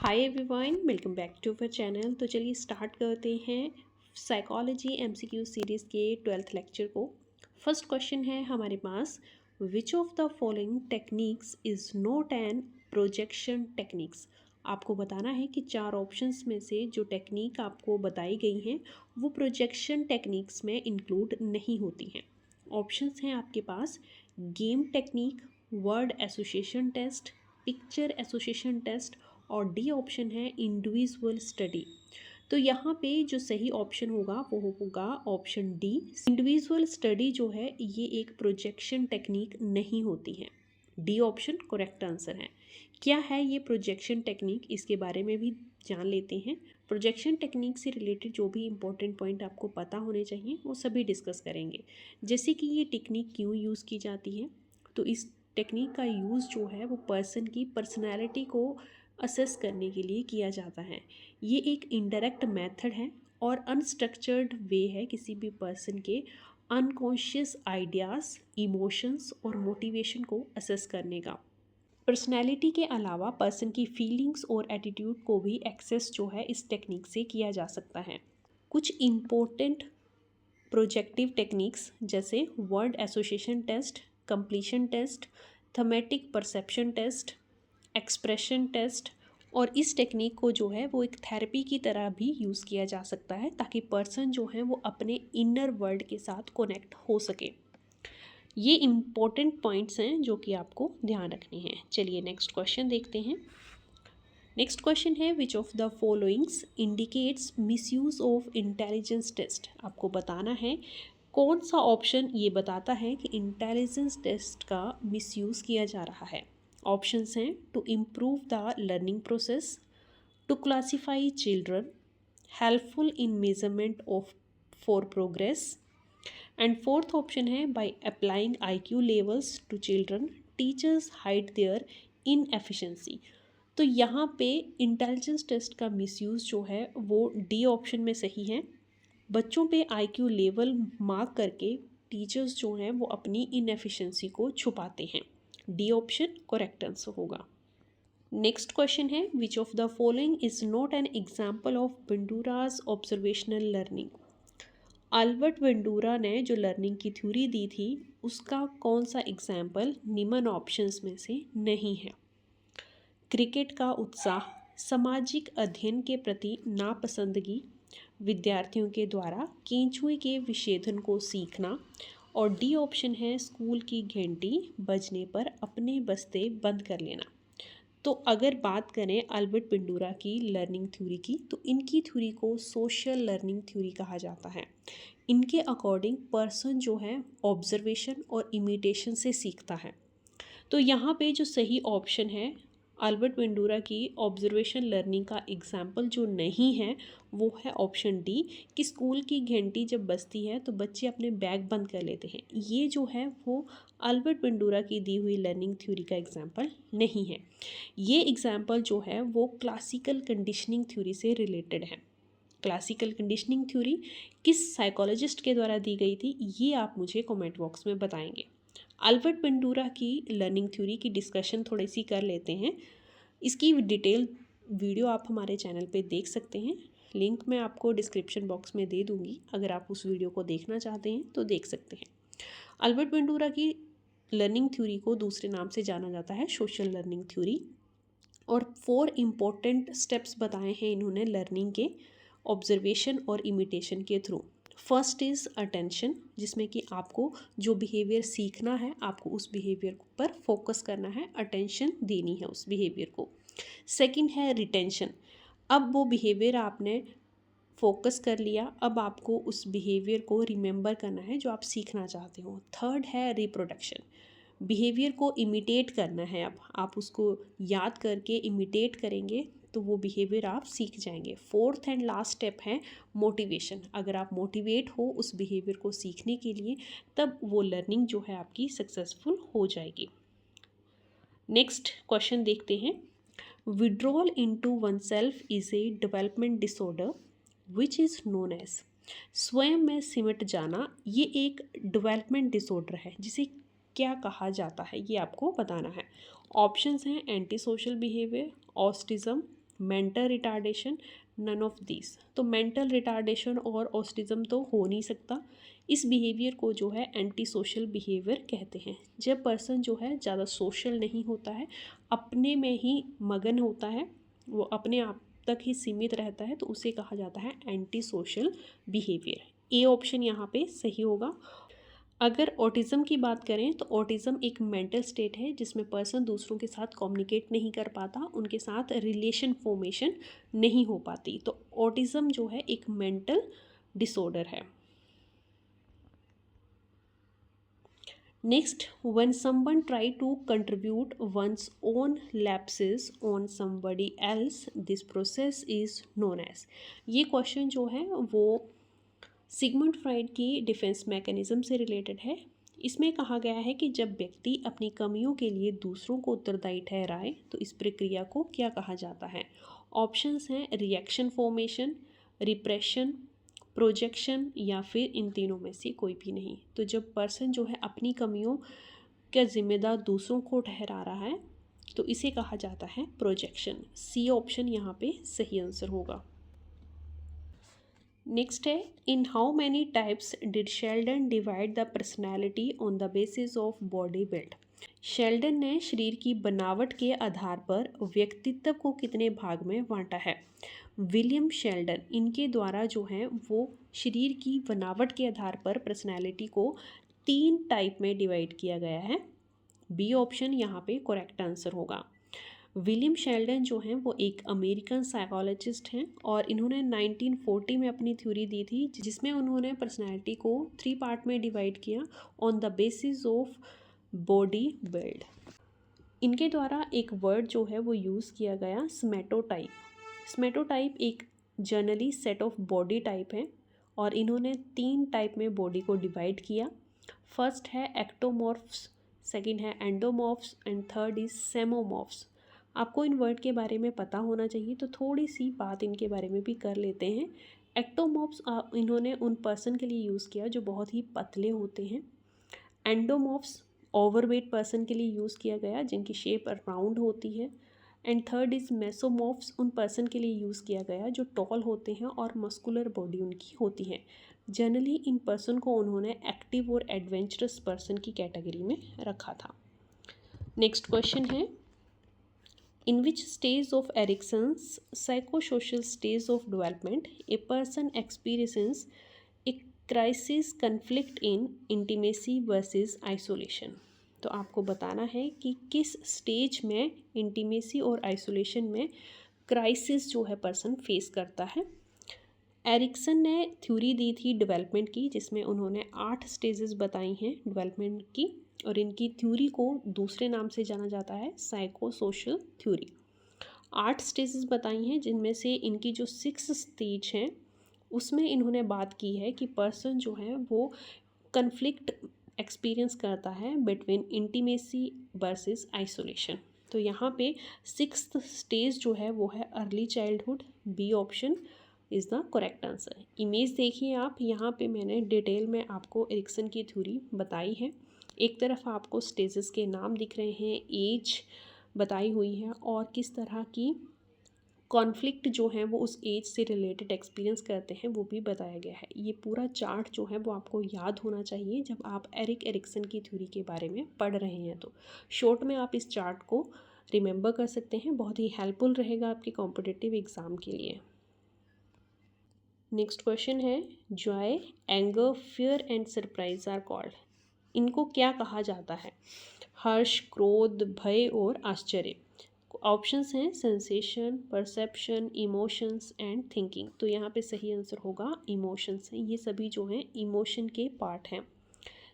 Hi everyone, welcome back to our channel. तो चलिए start करते हैं साइकोलॉजी एमसीक्यू सीरीज़ के 12th लेक्चर को। फर्स्ट क्वेश्चन है हमारे पास, which of the following techniques is not an projection techniques. आपको बताना है कि चार ऑप्शंस में से जो टेक्निक आपको बताई गई हैं वो प्रोजेक्शन टेक्निक्स में इंक्लूड नहीं होती हैं। ऑप्शंस हैं आपके पास game technique, word association test, picture association test और डी ऑप्शन है इंडिविजुअल स्टडी। तो यहाँ पे जो सही ऑप्शन होगा वो होगा ऑप्शन डी। इंडिविजुअल स्टडी जो है ये एक प्रोजेक्शन टेक्निक नहीं होती है। डी ऑप्शन करेक्ट आंसर है। क्या है ये प्रोजेक्शन टेक्निक, इसके बारे में भी जान लेते हैं। प्रोजेक्शन टेक्निक से रिलेटेड जो भी इंपॉर्टेंट पॉइंट आपको पता होने चाहिए वो सभी डिस्कस करेंगे। जैसे कि ये टेक्निक क्यों यूज़ की जाती है, तो इस टेक्निक का यूज़ जो है वो पर्सन की पर्सनैलिटी को असेस करने के लिए किया जाता है। ये एक इनडायरेक्ट मेथड है और अनस्ट्रक्चर्ड वे है किसी भी पर्सन के अनकॉन्शियस आइडियाज़, इमोशंस और मोटिवेशन को असेस करने का। पर्सनैलिटी के अलावा पर्सन की फीलिंग्स और एटीट्यूड को भी एक्सेस जो है इस टेक्निक से किया जा सकता है। कुछ इम्पोर्टेंट प्रोजेक्टिव टेक्निक्स जैसे word association test, completion test, thematic perception test, expression test. और इस टेक्निक को जो है वो एक थेरेपी की तरह भी यूज़ किया जा सकता है ताकि पर्सन जो है वो अपने इनर वर्ल्ड के साथ कनेक्ट हो सके। ये इम्पोर्टेंट पॉइंट्स हैं जो कि आपको ध्यान रखने हैं। चलिए नेक्स्ट क्वेश्चन देखते हैं। नेक्स्ट क्वेश्चन है, which of the followings indicates misuse of intelligence test. आपको बताना है कौन सा ऑप्शन ये बताता है कि इंटेलिजेंस टेस्ट का मिसयूज़ किया जा रहा है। ऑप्शंस हैं to improve the learning process, to classify children, helpful in measurement of for progress and fourth option है by applying IQ levels to children, teachers hide their inefficiency. तो यहाँ पे इंटेलिजेंस टेस्ट का मिसयूज़ जो है वो D option में सही है। बच्चों पे IQ लेवल मार्क करके टीचर्स जो हैं वो अपनी इनएफिशिएंसी को छुपाते हैं। डी ऑप्शन करेक्ट आंसर होगा। नेक्स्ट क्वेश्चन है, which of the following is not an example of Bandura's observational learning. Albert Bandura ने जो लर्निंग की थ्योरी दी थी उसका कौन सा एग्जाम्पल निम्न ऑप्शंस में से नहीं है। क्रिकेट का उत्साह, सामाजिक अध्ययन के प्रति नापसंदगी, विद्यार्थियों के द्वारा केंचुए के विच्छेदन को सीखना और डी ऑप्शन है स्कूल की घंटी बजने पर अपने बस्ते बंद कर लेना। तो अगर बात करें अल्बर्ट बंडूरा की लर्निंग थ्योरी की, तो इनकी थ्योरी को सोशल लर्निंग थ्योरी कहा जाता है। इनके अकॉर्डिंग पर्सन जो है ऑब्जर्वेशन और इमिटेशन से सीखता है। तो यहाँ पे जो सही ऑप्शन है अल्बर्ट बंडूरा की ऑब्जर्वेशन लर्निंग का एग्जाम्पल जो नहीं है वो है ऑप्शन डी कि स्कूल की घंटी जब बजती है तो बच्चे अपने बैग बंद कर लेते हैं। ये जो है वो अल्बर्ट बंडूरा की दी हुई लर्निंग थ्योरी का एग्जाम्पल नहीं है। ये एग्जाम्पल जो है वो क्लासिकल कंडीशनिंग थ्योरी से रिलेटेड है। क्लासिकल कंडीशनिंग थ्योरी किस साइकोलॉजिस्ट के द्वारा दी गई थी ये आप मुझे कमेंट बॉक्स में बताएंगे। अल्बर्ट बंडूरा की लर्निंग थ्योरी की डिस्कशन थोड़ी सी कर लेते हैं। इसकी डिटेल वीडियो आप हमारे चैनल पे देख सकते हैं। लिंक मैं आपको डिस्क्रिप्शन बॉक्स में दे दूँगी, अगर आप उस वीडियो को देखना चाहते हैं तो देख सकते हैं। अल्बर्ट बंडूरा की लर्निंग थ्योरी को दूसरे नाम से जाना जाता है सोशल लर्निंग थ्योरी। और 4 इम्पोर्टेंट स्टेप्स बताए हैं इन्होंने लर्निंग के ऑब्जर्वेशन और इमिटेशन के थ्रू। फर्स्ट इज़ अटेंशन, जिसमें कि आपको जो बिहेवियर सीखना है आपको उस बिहेवियर पर फोकस करना है, अटेंशन देनी है उस बिहेवियर को। सेकंड है रिटेंशन, अब वो बिहेवियर आपने फोकस कर लिया, अब आपको उस बिहेवियर को रिमेंबर करना है जो आप सीखना चाहते हो। थर्ड है रिप्रोडक्शन, बिहेवियर को इमिटेट करना है, अब आप उसको याद करके इमिटेट करेंगे तो वो बिहेवियर आप सीख जाएंगे। फोर्थ एंड लास्ट स्टेप है मोटिवेशन, अगर आप मोटिवेट हो उस बिहेवियर को सीखने के लिए तब वो लर्निंग जो है आपकी सक्सेसफुल हो जाएगी। नेक्स्ट क्वेश्चन देखते हैं, withdrawal into oneself is a development disorder which is known as. स्वयं में सिमट जाना ये एक डेवलपमेंट डिसऑर्डर है जिसे क्या कहा जाता है ये आपको बताना है। ऑप्शंस हैं anti social behaviour, autism, mental retardation, none of this. तो मेंटल रिटार्डेशन और ऑटिज्म तो हो नहीं सकता। इस बिहेवियर को जो है एंटी सोशल बिहेवियर कहते हैं। जब पर्सन जो है ज़्यादा सोशल नहीं होता है, अपने में ही मगन होता है, वो अपने आप तक ही सीमित रहता है, तो उसे कहा जाता है anti social behaviour. A option यहाँ पे सही होगा। अगर ऑटिज़म की बात करें तो ऑटिज़म एक मेंटल स्टेट है जिसमें पर्सन दूसरों के साथ कम्युनिकेट नहीं कर पाता, उनके साथ रिलेशन फॉर्मेशन नहीं हो पाती। तो ऑटिज़म जो है एक मेंटल डिसऑर्डर है। Next, when someone try to contribute one's own lapses on somebody else, this process is known as. ये क्वेश्चन जो है वो सिगमंड फ्राइड की डिफेंस मैकेनिज्म से रिलेटेड है। इसमें कहा गया है कि जब व्यक्ति अपनी कमियों के लिए दूसरों को उत्तरदायी ठहराए तो इस प्रक्रिया को क्या कहा जाता है। ऑप्शंस हैं रिएक्शन फॉर्मेशन, रिप्रेशन, प्रोजेक्शन या फिर इन तीनों में से कोई भी नहीं। तो जब पर्सन जो है अपनी कमियों का जिम्मेदार दूसरों को ठहरा रहा है तो इसे कहा जाता है प्रोजेक्शन। सी ऑप्शन यहाँ पे सही आंसर होगा। नेक्स्ट है, in how many types did Sheldon divide the personality on the basis of body build. Sheldon ने शरीर की बनावट के आधार पर व्यक्तित्व को कितने भाग में बांटा है। विलियम शेल्डन, इनके द्वारा जो है वो शरीर की बनावट के आधार पर पर्सनैलिटी को 3 टाइप में डिवाइड किया गया है। बी ऑप्शन यहाँ पे करेक्ट आंसर होगा। विलियम शेल्डन जो हैं वो एक अमेरिकन साइकोलॉजिस्ट हैं और इन्होंने 1940 में अपनी थ्योरी दी थी जिसमें उन्होंने पर्सनैलिटी को 3 पार्ट में डिवाइड किया on the basis of body build. इनके द्वारा एक वर्ड जो है वो यूज़ किया गया स्मेटोटाइप। स्मेटोटाइप एक generally set of body type है और इन्होंने 3 टाइप में बॉडी को डिवाइड किया। फर्स्ट है एक्टोमॉर्फ्स, सेकंड है एंडोमॉर्फ्स एंड थर्ड इज सेमोमॉर्फ्स। आपको इन वर्ड के बारे में पता होना चाहिए तो थोड़ी सी बात इनके बारे में भी कर लेते हैं। एक्टोमॉर्फ्स इन्होंने उन पर्सन के लिए यूज़ किया जो बहुत ही पतले होते हैं। एंडोमॉर्फ्स ओवरवेट पर्सन के लिए यूज़ किया गया जिनकी शेप राउंड होती है। एंड थर्ड इज़ मेसोमॉर्फ्स, उन पर्सन के लिए यूज़ किया गया जो टॉल होते हैं और मस्कुलर बॉडी उनकी होती है। जनरली इन पर्सन को उन्होंने एक्टिव और एडवेंचरस पर्सन की कैटेगरी में रखा था। नेक्स्ट क्वेश्चन है, in which stage of Erickson's psychosocial stage of development a person experiences a crisis conflict in intimacy versus isolation। तो आपको बताना है कि किस स्टेज में इंटीमेसी और आइसोलेशन में क्राइसिस जो है पर्सन फेस करता है। एरिक्सन ने थ्योरी दी थी डेवलपमेंट की जिसमें उन्होंने 8 स्टेजेस बताई हैं डेवलपमेंट की और इनकी थ्योरी को दूसरे नाम से जाना जाता है साइको सोशल थ्योरी। 8 स्टेजेस बताई हैं जिनमें से इनकी जो 6 स्टेज हैं उसमें इन्होंने बात की है कि पर्सन जो है वो कन्फ्लिक्ट एक्सपीरियंस करता है बिटवीन इंटीमेसी वर्सेस आइसोलेशन। तो यहाँ पे 6th स्टेज जो है वो है early childhood. B option is the correct answer. Image देखिए आप, यहाँ पे मैंने डिटेल में आपको एरिक्सन की थ्योरी बताई है। एक तरफ आपको स्टेजेस के नाम दिख रहे हैं, एज बताई हुई है और किस तरह की कॉन्फ्लिक्ट जो है वो उस एज से रिलेटेड एक्सपीरियंस करते हैं वो भी बताया गया है। ये पूरा चार्ट जो है वो आपको याद होना चाहिए जब आप एरिक्सन की थ्योरी के बारे में पढ़ रहे हैं। तो शॉर्ट में आप इस चार्ट को रिमेंबर कर सकते हैं, बहुत ही हेल्पफुल रहेगा आपके कॉम्पिटिटिव एग्ज़ाम के लिए। नेक्स्ट क्वेश्चन है, joy, anger, fear and surprise are called. इनको क्या कहा जाता है। हर्ष, क्रोध, भय और आश्चर्य। ऑप्शंस हैं sensation, perception, emotions and thinking. तो यहाँ पे सही आंसर होगा इमोशंस हैं। ये सभी जो हैं इमोशन के पार्ट हैं।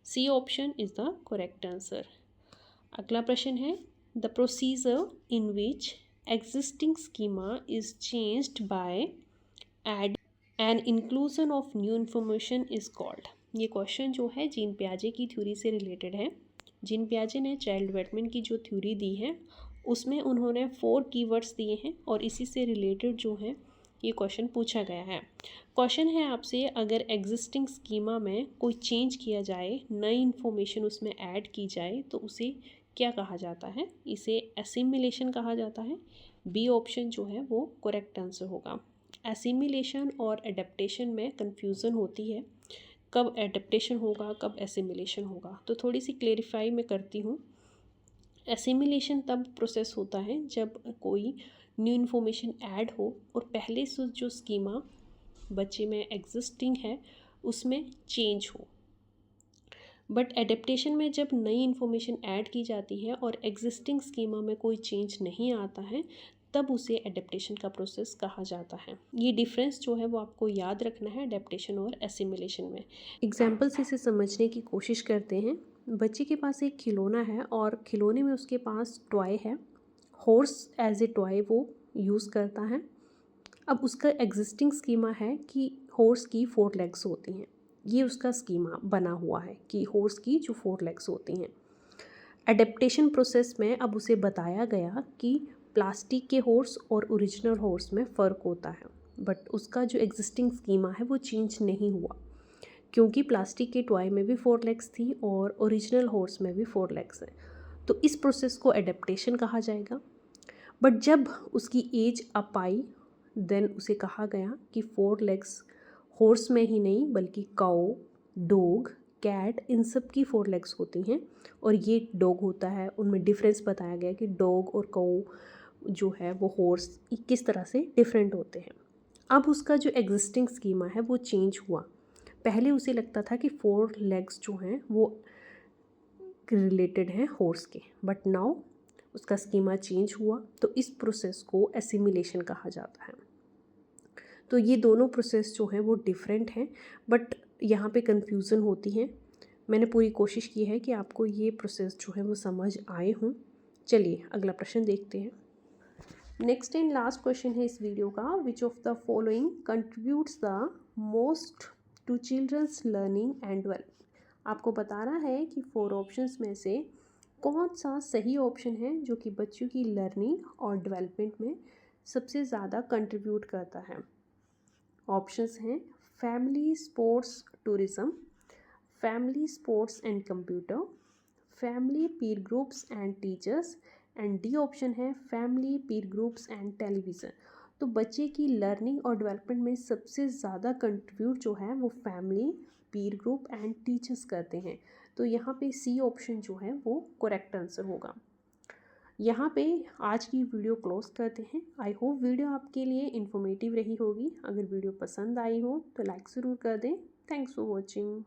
C option is the correct answer. अगला प्रश्न है, the procedure in which existing schema is changed by add an inclusion of new information is called. ये क्वेश्चन जो है जीन पियाजे की थ्योरी से रिलेटेड है। जीन पियाजे ने चाइल्ड डेवलपमेंट की जो थ्योरी दी है उसमें उन्होंने 4 कीवर्ड्स दिए हैं और इसी से रिलेटेड जो है ये क्वेश्चन पूछा गया है। क्वेश्चन है आपसे, अगर एग्जिस्टिंग स्कीमा में कोई चेंज किया जाए, नई इन्फॉर्मेशन उसमें ऐड की जाए तो उसे क्या कहा जाता है। इसे एसिमिलेशन कहा जाता है, बी ऑप्शन जो है वो करेक्ट आंसर होगा। एसिमिलेशन और एडेप्टेशन में कन्फ्यूज़न होती है, कब एडेप्टेशन होगा कब एसिमिलेशन होगा, तो थोड़ी सी क्लेरिफाई मैं करती हूँ। एसिमिलेशन तब प्रोसेस होता है जब कोई न्यू इन्फॉर्मेशन ऐड हो और पहले से जो स्कीमा बच्चे में एग्जिस्टिंग है उसमें चेंज हो। बट एडेप्टेशन में जब नई इन्फॉर्मेशन ऐड की जाती है और एग्जिस्टिंग स्कीमा में कोई चेंज नहीं आता है, तब उसे एडेप्टेशन का प्रोसेस कहा जाता है। ये डिफरेंस जो है वो आपको याद रखना है एडेप्टेशन और एसिमिलेशन में। एग्जाम्पल से इसे समझने की कोशिश करते हैं। बच्चे के पास एक खिलौना है और खिलौने में उसके पास टॉय है, हॉर्स एज ए टॉय वो यूज़ करता है। अब उसका एग्जिस्टिंग स्कीमा है कि हॉर्स की 4 लेग्स होती हैं, ये उसका स्कीमा बना हुआ है कि हॉर्स की जो 4 लेग्स होती हैं। एडेप्टेशन प्रोसेस में अब उसे बताया गया कि प्लास्टिक के हॉर्स और ओरिजिनल हॉर्स में फ़र्क होता है, बट उसका जो एग्जिस्टिंग स्कीमा है वो चेंज नहीं हुआ, क्योंकि प्लास्टिक के टॉय में भी 4 लेग्स थी और ओरिजिनल हॉर्स में भी 4 लेग्स हैं। तो इस प्रोसेस को एडेप्टेशन कहा जाएगा। बट जब उसकी एज अप आई, देन उसे कहा गया कि 4 लेग्स हॉर्स में ही नहीं बल्कि काऊ, डॉग, कैट, इन सब की 4 लेग्स होती हैं और ये डॉग होता है। उनमें डिफरेंस बताया गया कि डॉग और काऊ जो है वो हॉर्स किस तरह से डिफरेंट होते हैं। अब उसका जो एग्जिस्टिंग स्कीमा है वो चेंज हुआ। पहले उसे लगता था कि 4 लेग्स जो हैं वो रिलेटेड हैं हॉर्स के, बट नाउ उसका स्कीमा चेंज हुआ, तो इस प्रोसेस को एसिमिलेशन कहा जाता है। तो ये दोनों प्रोसेस जो हैं वो डिफरेंट हैं, बट यहाँ पे कन्फ्यूज़न होती है। मैंने पूरी कोशिश की है कि आपको ये प्रोसेस जो है वो समझ आए हों। चलिए अगला प्रश्न देखते हैं। नेक्स्ट एंड लास्ट क्वेश्चन है इस वीडियो का, which of the following contributes the most to children's learning and development. आपको बताना है कि 4 ऑप्शंस में से कौन सा सही ऑप्शन है जो कि बच्चों की लर्निंग और डेवलपमेंट में सबसे ज़्यादा कंट्रीब्यूट करता है। ऑप्शंस हैं family sports tourism, family sports and computer, family peer groups and teachers, and D option है family peer groups and television. तो बच्चे की लर्निंग और डेवलपमेंट में सबसे ज़्यादा कंट्रीब्यूट जो है वो family, Pir group and teachers करते हैं। तो यहाँ पे सी ऑप्शन जो है वो करेक्ट आंसर होगा। यहाँ पे आज की वीडियो क्लोज करते हैं। आई होप वीडियो आपके लिए इन्फॉर्मेटिव रही होगी। अगर वीडियो पसंद आई हो तो लाइक ज़रूर कर दें। Thanks for watching.